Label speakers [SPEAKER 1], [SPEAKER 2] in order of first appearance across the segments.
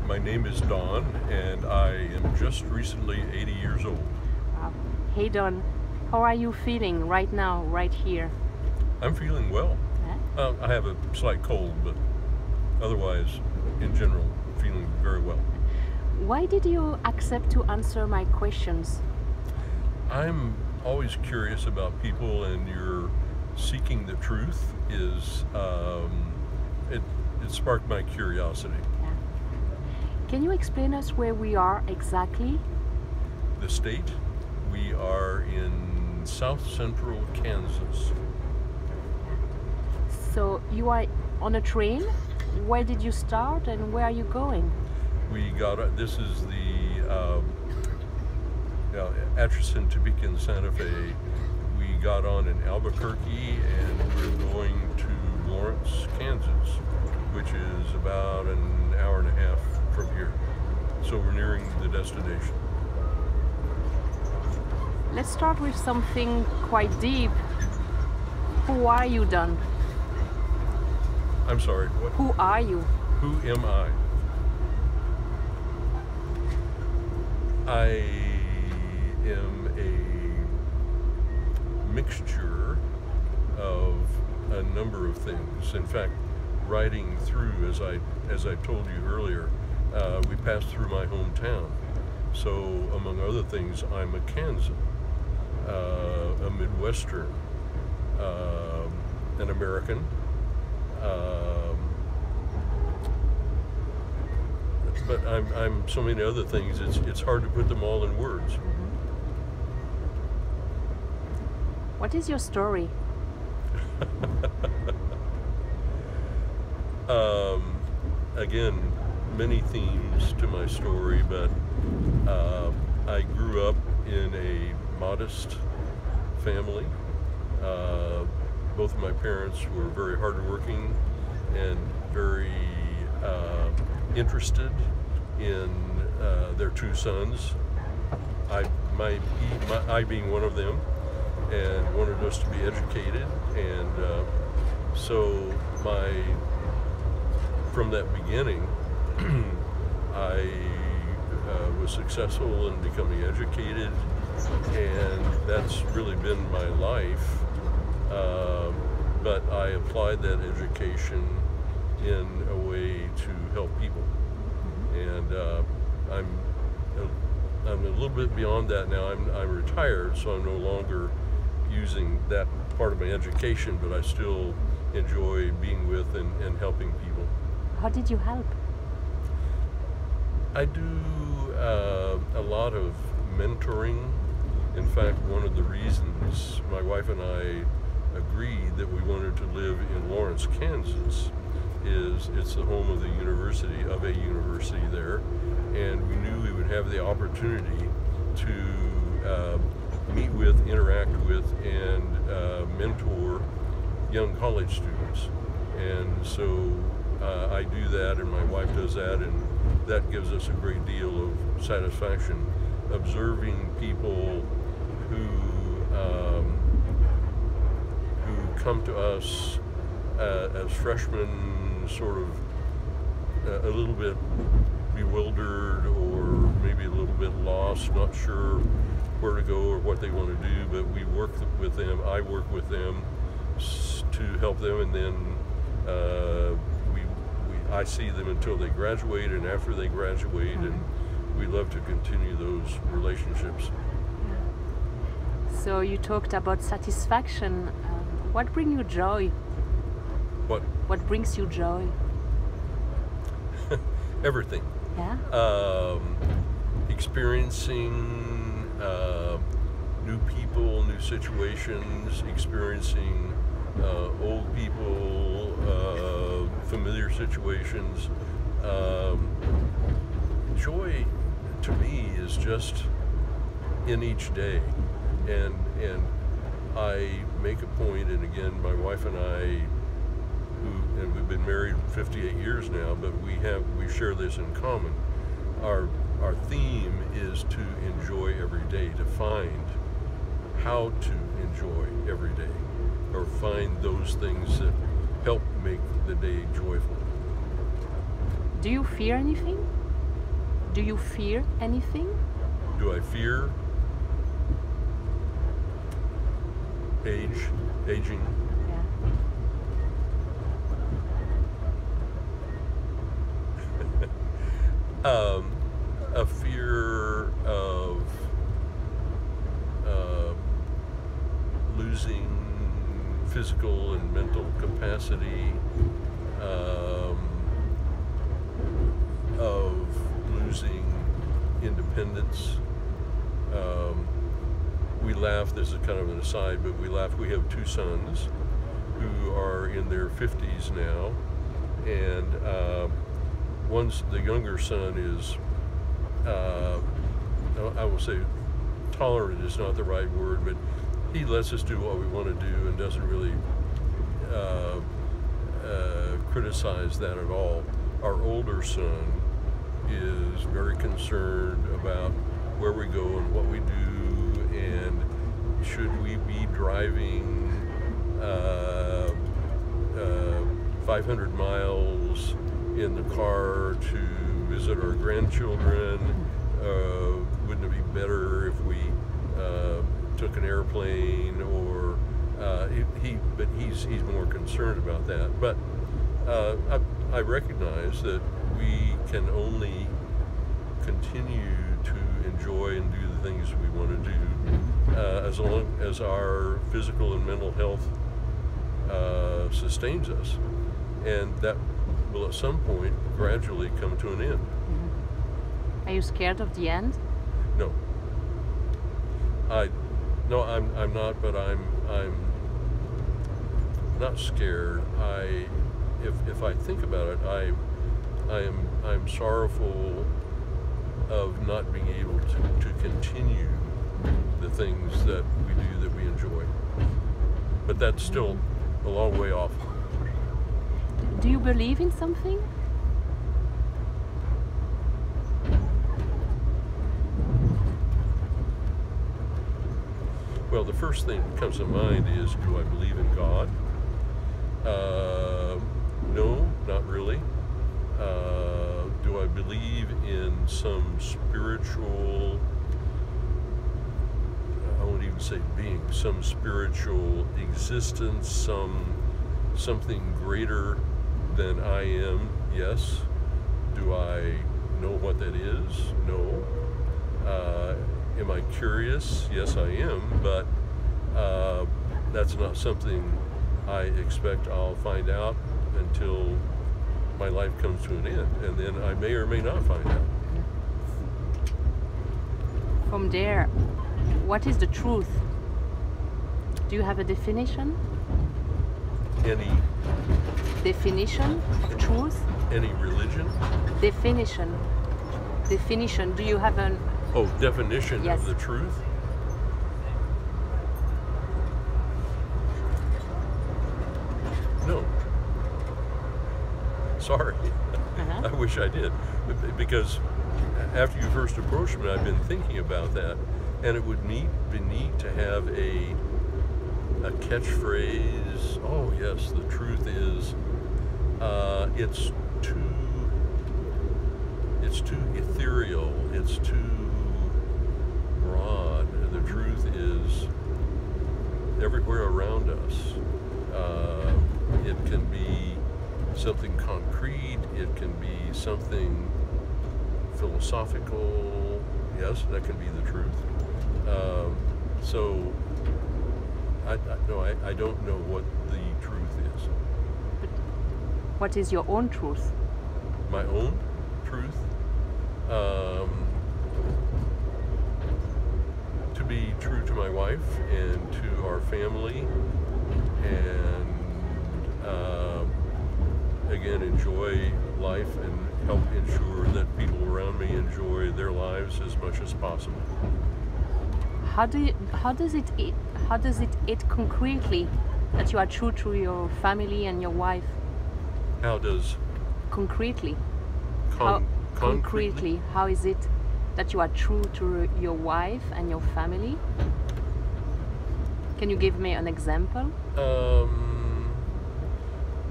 [SPEAKER 1] My name is Don, and I am just recently 80 years old.
[SPEAKER 2] Hey Don, how are you feeling right now, right here?
[SPEAKER 1] I'm feeling well.
[SPEAKER 2] Huh?
[SPEAKER 1] I have a slight cold, but otherwise, in general, feeling very well.
[SPEAKER 2] Why did you accept to answer my questions?
[SPEAKER 1] I'm always curious about people, and your seeking the truth is it sparked my curiosity.
[SPEAKER 2] Yeah. Can you explain us where we are exactly?
[SPEAKER 1] The state, we are in south central Kansas.
[SPEAKER 2] So you are on a train? Where did you start and where are you going?
[SPEAKER 1] This is the Atchison, Topeka, and Santa Fe. We got on in Albuquerque, and we're going to Lawrence, Kansas, which is about an hour and a half from here. So we're nearing the destination.
[SPEAKER 2] Let's start with something quite deep. Who are you, Don?
[SPEAKER 1] I'm sorry, what?
[SPEAKER 2] Who are you?
[SPEAKER 1] Who am I? I am a mixture of a number of things. In fact, riding through, as I told you earlier, we passed through my hometown. So, among other things, I'm a Kansan, a Midwestern, an American. But I'm so many other things. It's hard to put them all in words.
[SPEAKER 2] What is your story?
[SPEAKER 1] Again, many themes to my story, but I grew up in a modest family. Both of my parents were very hardworking and very interested in their two sons. I being one of them, and wanted us to be educated, and so from that beginning, I was successful in becoming educated, and that's really been my life. But I applied that education in a way to help people, and I'm a little bit beyond that now. I'm retired, so I'm no longer using that part of my education, but I still enjoy being with and helping people.
[SPEAKER 2] How did you help?
[SPEAKER 1] I do a lot of mentoring. In fact, one of the reasons my wife and I agreed that we wanted to live in Lawrence, Kansas, is it's the home of a university there, and we knew we would have the opportunity to meet with, interact with, and mentor young college students. And so I do that, and my wife does that, and that gives us a great deal of satisfaction, observing people who come to us as freshmen, sort of a little bit bewildered, or maybe a little bit lost, not sure where to go or what they want to do, but we work with them. I work with them to help them, and then I see them until they graduate, and after they graduate, and we love to continue those relationships.
[SPEAKER 2] So you talked about satisfaction. What brings you joy?
[SPEAKER 1] What
[SPEAKER 2] brings you joy?
[SPEAKER 1] Everything.
[SPEAKER 2] Yeah.
[SPEAKER 1] Experiencing new people, new situations, experiencing old people, familiar situations. Joy to me is just in each day, and I make a point, and again, my wife and I, and we've been married 58 years now, but we share this in common. Our theme is to enjoy every day, to find how to enjoy every day, or find those things that help make the day joyful.
[SPEAKER 2] Do you fear anything? Do you fear anything?
[SPEAKER 1] Do I fear aging?
[SPEAKER 2] Yeah.
[SPEAKER 1] A fear of losing physical and mental capacity, of losing independence. We laugh, this is kind of an aside, but we laugh, we have two sons who are in their 50s now, and the younger son is, I will say tolerant is not the right word, but he lets us do what we want to do and doesn't really criticize that at all. Our older son is very concerned about where we go and what we do, and should we be driving 500 miles in the car to visit our grandchildren? Wouldn't it be better if we took an airplane? Or but he's more concerned about that. But I recognize that we can only continue to enjoy and do the things we want to do as long as our physical and mental health sustains us, and that will at some point gradually come to an end.
[SPEAKER 2] Are you scared of the end?
[SPEAKER 1] No, I'm not, but I'm not scared. If I think about it, I'm sorrowful of not being able to continue the things that we do that we enjoy. But that's still a long way off.
[SPEAKER 2] Do you believe in something?
[SPEAKER 1] Well, the first thing that comes to mind is, do I believe in God? No, not really. Do I believe in some spiritual, I won't even say being, some spiritual existence, something greater than I am? Yes. Do I know what that is? No. Am I curious? Yes, I am, but that's not something I expect I'll find out until my life comes to an end, and then I may or may not find out.
[SPEAKER 2] From there, what is the truth? Do you have a definition?
[SPEAKER 1] Any
[SPEAKER 2] definition of truth?
[SPEAKER 1] Any religion?
[SPEAKER 2] Definition. Do you have an...
[SPEAKER 1] Oh, definition
[SPEAKER 2] Yes.
[SPEAKER 1] of the truth? No. Sorry. I wish I did. Because after you first approached me, I've been thinking about that, and it would be neat to have a catchphrase. Oh yes, the truth is, it's too ethereal, it's too broad. The truth is everywhere around us. It can be something concrete, it can be something philosophical. Yes, that can be the truth. So I don't know what the truth is.
[SPEAKER 2] But what is your own truth?
[SPEAKER 1] My own truth? To be true to my wife and to our family, and again, enjoy life and help ensure that people around me enjoy their lives as much as possible.
[SPEAKER 2] How does it concretely that you are true to your family and your wife?
[SPEAKER 1] How does
[SPEAKER 2] Concretely.
[SPEAKER 1] concretely?
[SPEAKER 2] How is it that you are true to your wife and your family? Can you give me an example?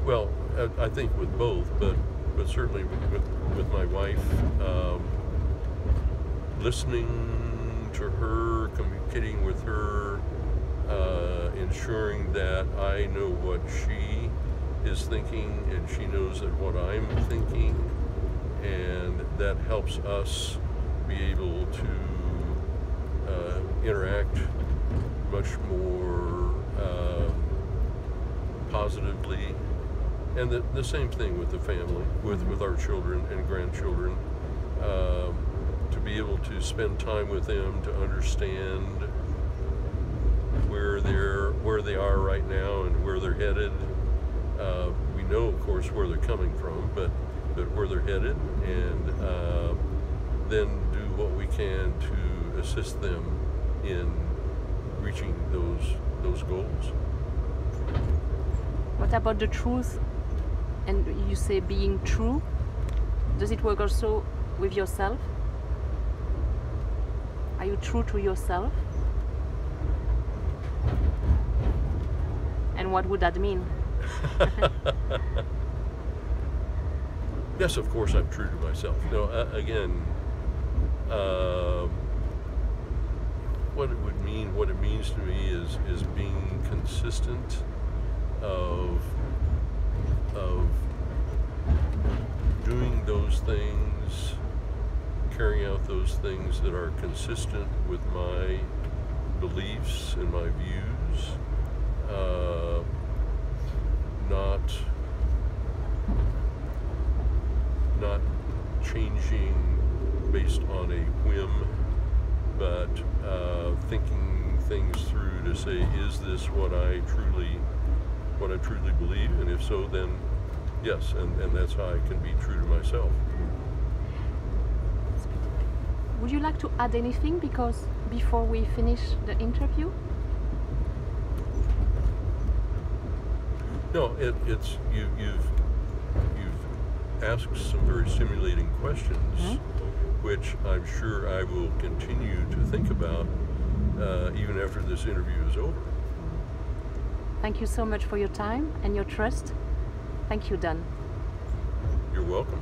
[SPEAKER 1] Well, I think with both, but certainly with my wife, listening to her, communicating with her, ensuring that I know what she is thinking and she knows that what I'm thinking, and that helps us be able to interact much more positively. And the same thing with the family, with our children and grandchildren, to be able to spend time with them, to understand where they are right now and where they're headed. We know, of course, where they're coming from, but where they're headed, and then do what we can to assist them in reaching those goals.
[SPEAKER 2] What about the truth? And you say being true. Does it work also with yourself? Are you true to yourself? And what would that mean?
[SPEAKER 1] Yes, of course, I'm true to myself. No, again, what it means to me is being consistent of doing those things, carrying out those things that are consistent with my beliefs and my views, not changing based on a whim, but thinking things through to say, is this what I truly believe? And if so, then yes, and that's how I can be true to myself.
[SPEAKER 2] Would you like to add anything, because before we finish the interview?
[SPEAKER 1] No, it's you've asked some very stimulating questions, which I'm sure I will continue to think about even after this interview is over.
[SPEAKER 2] Thank you so much for your time and your trust. Thank you, Dan.
[SPEAKER 1] You're welcome.